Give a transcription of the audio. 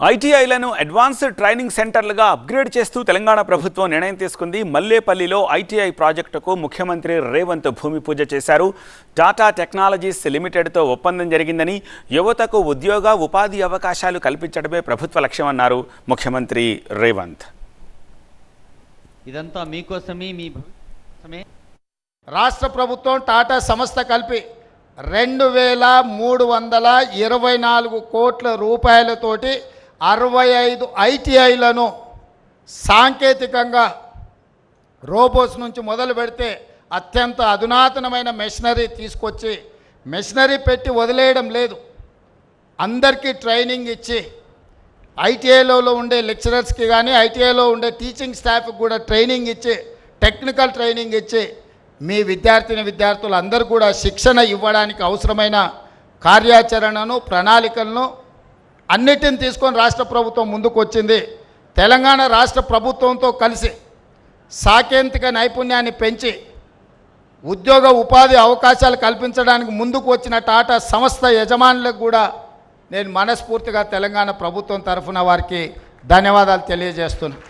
ఐటీఐలను advanced training సెంటర్లుగా upgrade చేస్తూ తెలంగాణ ప్రభుత్వం నిర్ణయం తీసుకుంది. మల్లేపల్లిలో ఐటీఐ ప్రాజెక్టుకు ముఖ్యమంత్రి రేవంత్ భూమి పూజ చేశారు. టాటా టెక్నాలజీస్ లిమిటెడ్తో ఒప్పందం జరిగిందని, యువతకు ఉద్యోగ ఉపాధి అవకాశాలు కల్పించడమే ప్రభుత్వ లక్ష్యమన్నారు ముఖ్యమంత్రి రేవంత్. ఇదంతా మీకోసమే, మీ భవిష్యత్తుమే. రాష్ట్ర ప్రభుత్వం టాటా సంస్థ కలిపి 2324 కోట్ల రూపాయలతోటి 65 ఐటీఐలను సాంకేతికంగా రోబోట్స్ నుంచి మొదలు పెడితే అత్యంత అధునాతనమైన మెషినరీ తీసుకొచ్చి, మెషినరీ పెట్టి వదిలేయడం లేదు, అందరికీ ట్రైనింగ్ ఇచ్చి, ఐటీఐలో ఉండే లెక్చరర్స్కి కానీ ఐటీఐలో ఉండే టీచింగ్ స్టాఫ్కి కూడా ట్రైనింగ్ ఇచ్చి, టెక్నికల్ ట్రైనింగ్ ఇచ్చి, మీ విద్యార్థులు అందరూ కూడా శిక్షణ ఇవ్వడానికి అవసరమైన కార్యాచరణను, ప్రణాళికలను అన్నిటిని తీసుకొని రాష్ట్ర ప్రభుత్వం ముందుకు వచ్చింది. తెలంగాణ రాష్ట్ర ప్రభుత్వంతో కలిసి సాంకేతిక నైపుణ్యాన్ని పెంచి ఉద్యోగ ఉపాధి అవకాశాలు కల్పించడానికి ముందుకు వచ్చిన టాటా సంస్థ యజమానులకు కూడా నేను మనస్ఫూర్తిగా తెలంగాణ ప్రభుత్వం తరఫున వారికి ధన్యవాదాలు తెలియజేస్తున్నాను.